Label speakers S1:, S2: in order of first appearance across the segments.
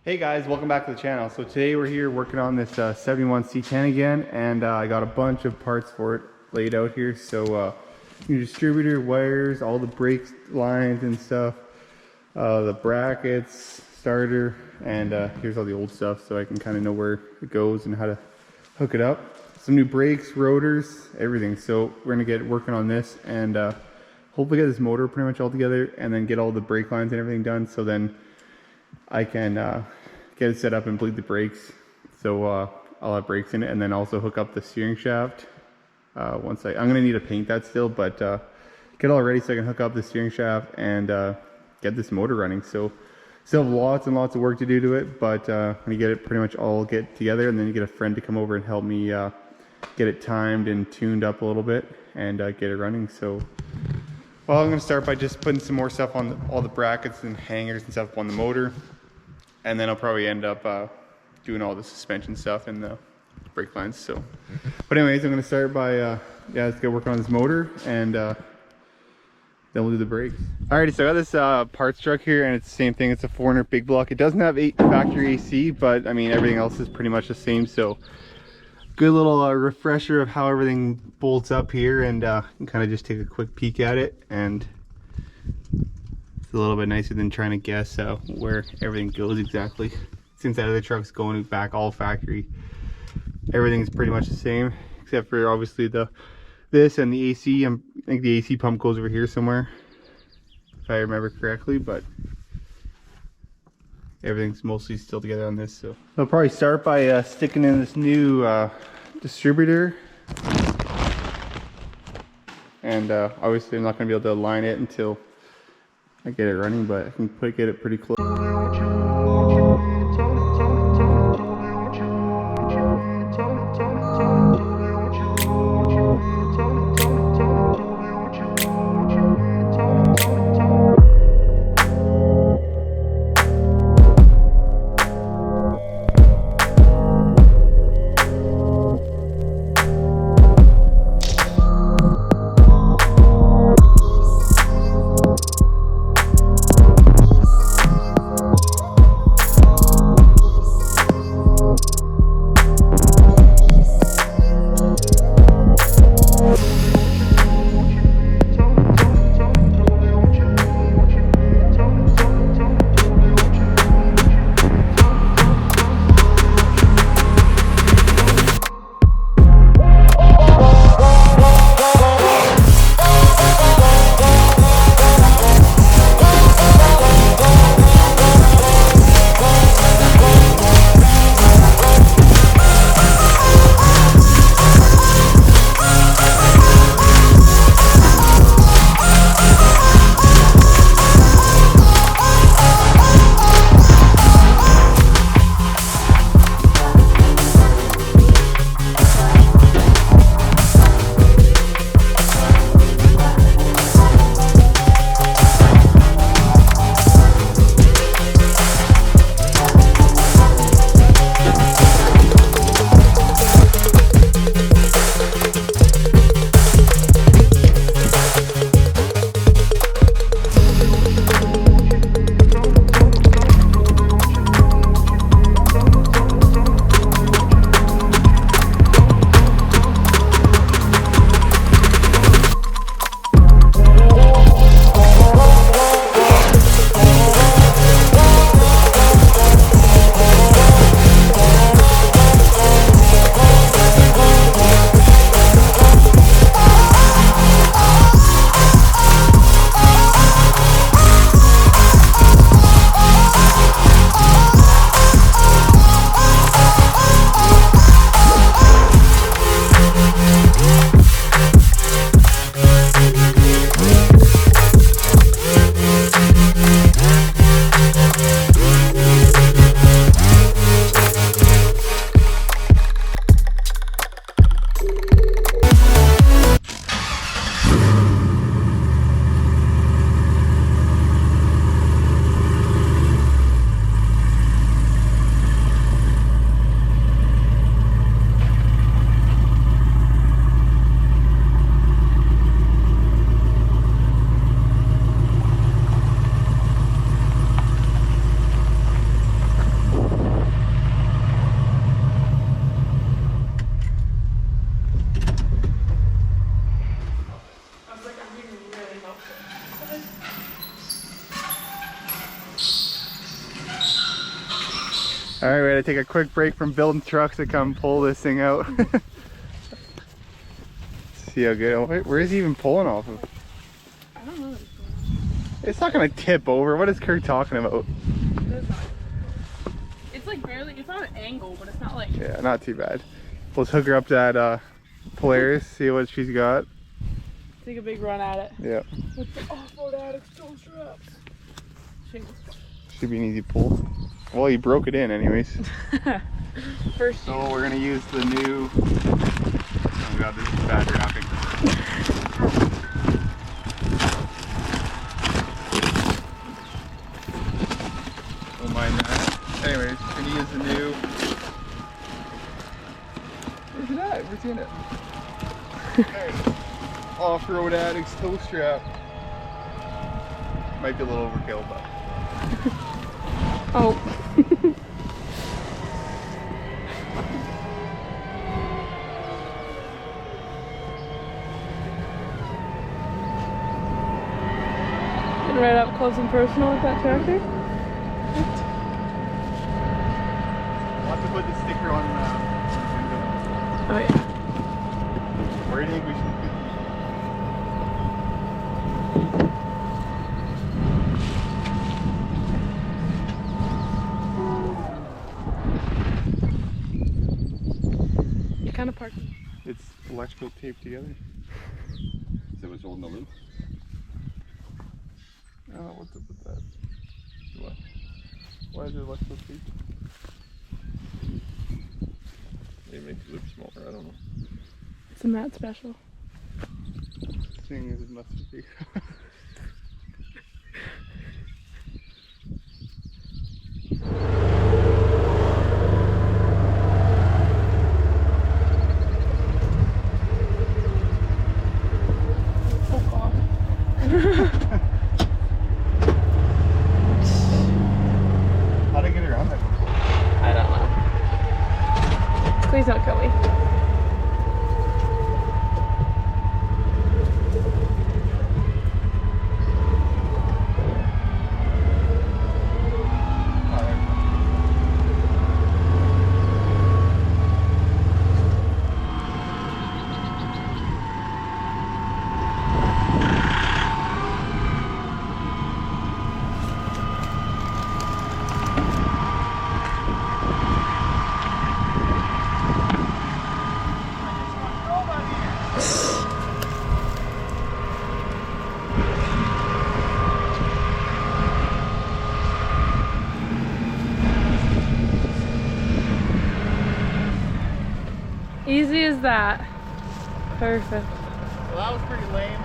S1: Hey guys, welcome back to the channel. So today we're here working on this 71 C10 again, and I got a bunch of parts for it laid out here. So new distributor, wires, all the brake lines and stuff, the brackets, starter, and here's all the old stuff so I can kind of know where it goes and how to hook it up. Some new brakes, rotors, everything. So we're gonna get working on this and hopefully get this motor pretty much all together and then get all the brake lines and everything done, so then I can get it set up and bleed the brakes. So I'll have brakes in it, and then also hook up the steering shaft. I'm gonna need to paint that still, but get all ready so I can hook up the steering shaft and get this motor running. So still have lots and lots of work to do to it, but when you get it pretty much all get together, and then you get a friend to come over and help me get it timed and tuned up a little bit and get it running. So well, I'm gonna start by just putting some more stuff on all the brackets and hangers and stuff on the motor. And then I'll probably end up doing all the suspension stuff and the brake lines. So, but anyways, I'm gonna start by let's get working on this motor, and then we'll do the brakes. Alrighty, so I got this parts truck here, and it's the same thing. It's a 400 big block. It doesn't have factory AC, but I mean everything else is pretty much the same. So, good little refresher of how everything bolts up here, and kind of just take a quick peek at it. And a little bit nicer than trying to guess where everything goes exactly. Since that other truck's going back all factory, everything's pretty much the same except for obviously this and the AC. I think the AC pump goes over here somewhere if I remember correctly, but everything's mostly still together on this. So I'll probably start by sticking in this new distributor, and obviously I'm not going to be able to align it until I get it running, but I can get it pretty close. All right, we gotta take a quick break from building trucks to come pull this thing out. See how good. Oh, wait, where is he even pulling off of?
S2: I don't know.
S1: It's not gonna tip over. What is Kurt talking about?
S2: It's like barely. It's not an angle, but it's not like.
S1: Yeah, not too bad. Let's hook her up to that Polaris. See what she's got.
S2: Take a big run at it.
S1: Yeah.
S2: With the off-road addict toe straps.
S1: Should be an easy pull. Well, you broke it in, anyways.
S2: First.
S1: So we're gonna use the new. Oh god, this is bad graphic. Don't mind that. Anyways, we're gonna use the new. Where's it at? We're seeing it. Off-road addicts toe strap. Might be a little overkill, but.
S2: Oh. Get right up close and personal with that tractor.
S1: I'll have to put the sticker on the window.
S2: Oh yeah.
S1: Where do you think we should put
S2: You kind of parked.
S1: It's electrical taped together.
S3: Is that what's holding the loop?
S1: I don't know what's up with that. What? Why is it electrical taped? Maybe make the loop smaller, I don't know.
S2: It's a matte special.
S1: Thing is, it must be. How'd I get around that before?
S2: I don't know. Please don't kill me. Easy as that. Perfect.
S1: Well, that was pretty lame.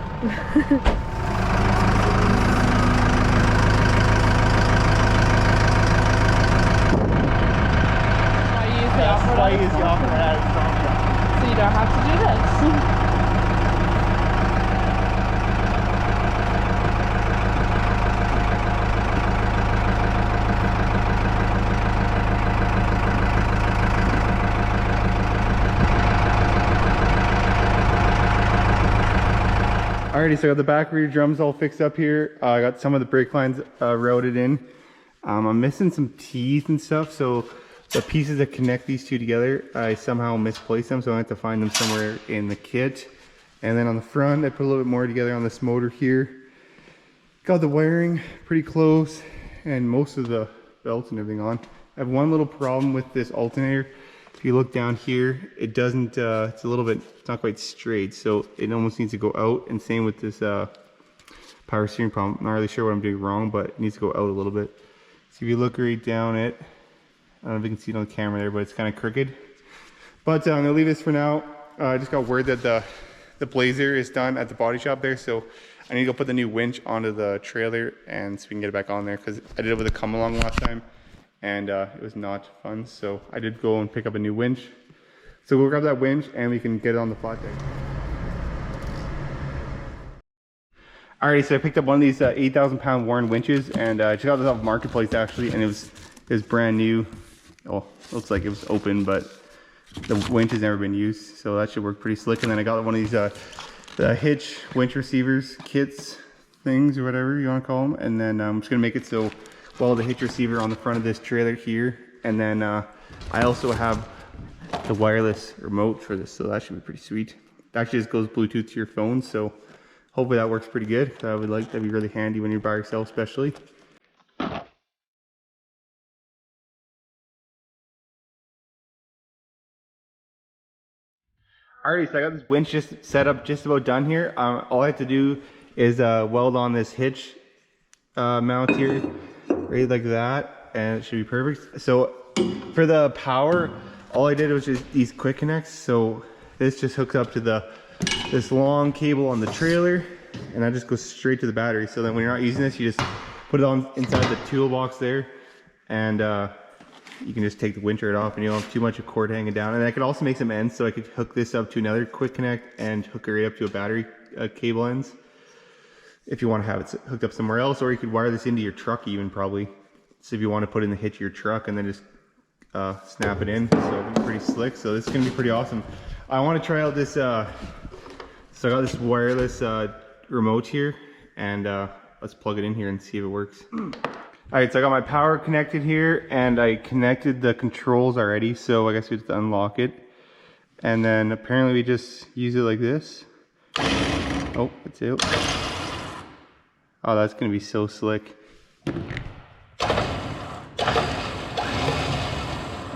S1: That's why I use the off-road addict toe strap.
S2: So you don't have to do this.
S1: Alrighty, so I got the back rear drums all fixed up here. I got some of the brake lines routed in. I'm missing some teeth and stuff, so the pieces that connect these two together, I somehow misplaced them, so I have to find them somewhere in the kit. And then on the front, I put a little bit more together on this motor here. Got the wiring pretty close, and most of the belts and everything on. I have one little problem with this alternator. If you look down here, it doesn't, it's a little bit, it's not quite straight, so it almost needs to go out. And same with this power steering pump. I'm not really sure what I'm doing wrong, but it needs to go out a little bit. So if you look right down it, I don't know if you can see it on the camera there, but it's kind of crooked. But I'm gonna leave this for now. I just got word that the Blazer is done at the body shop there, so I need to go put the new winch onto the trailer and so we can get it back on there, because I did it with a come along last time and it was not fun. So I did go and pick up a new winch. So we'll grab that winch and we can get it on the flat deck. Alrighty, so I picked up one of these 8,000 pound Warren winches, and I just got this off Marketplace actually, and it was brand new. Oh, looks like it was open, but the winch has never been used, so that should work pretty slick. And then I got one of these the hitch winch receivers kits things, or whatever you want to call them. And then I'm just gonna make it so, well, the hitch receiver on the front of this trailer here And then I also have the wireless remote for this, so that should be pretty sweet. It actually just goes Bluetooth to your phone, so hopefully that works pretty good. That'd be really handy when you're by yourself, especially. Alrighty, so I got this winch just set up, just about done here. All I have to do is weld on this hitch mount here, right like that, and it should be perfect. So for the power, all I did was just these quick connects. So this just hooks up to this long cable on the trailer, and that just goes straight to the battery. So then when you're not using this, you just put it on inside the toolbox there, and you can just take the winch right off, and you don't have too much of cord hanging down. And I could also make some ends, so I could hook this up to another quick connect and hook it right up to a battery cable ends, if you want to have it hooked up somewhere else. Or you could wire this into your truck even, probably. So if you want to put in the hitch of your truck and then just snap it in, so it'll be pretty slick. So this is going to be pretty awesome. I want to try out this, so I got this wireless remote here, and let's plug it in here and see if it works. Alright, so I got my power connected here, and I connected the controls already, so I guess we have to unlock it. And then apparently we just use it like this. Oh, that's it. Oh, that's gonna be so slick.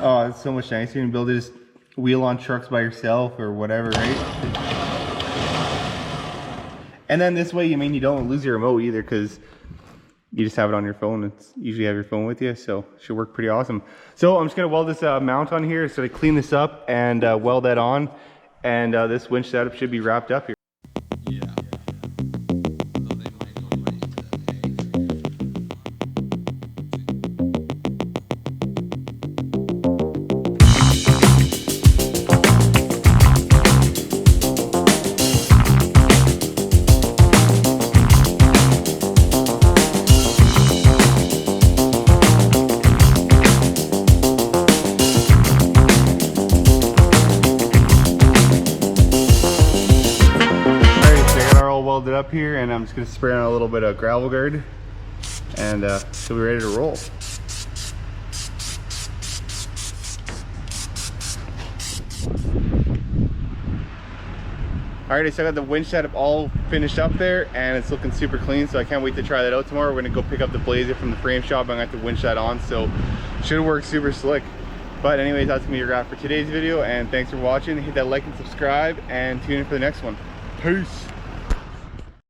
S1: Oh, it's so much nicer. You can build it, just wheel on trucks by yourself or whatever, right? And then this way, I mean, you don't lose your remote either, because you just have it on your phone. It's usually have your phone with you, so it should work pretty awesome. So I'm just gonna weld this mount on here. So I clean this up and weld that on, and this winch setup should be wrapped up here. Welded up here, and I'm just going to spray on a little bit of gravel guard, and so we're ready to roll. Alrighty, so I got the winch setup all finished up there, and it's looking super clean, so I can't wait to try that out tomorrow. We're going to go pick up the blazer from the frame shop. I'm going to have to winch that on, so should work super slick. But anyways, that's going to be your wrap for today's video, and thanks for watching. Hit that like and subscribe, and tune in for the next one. Peace!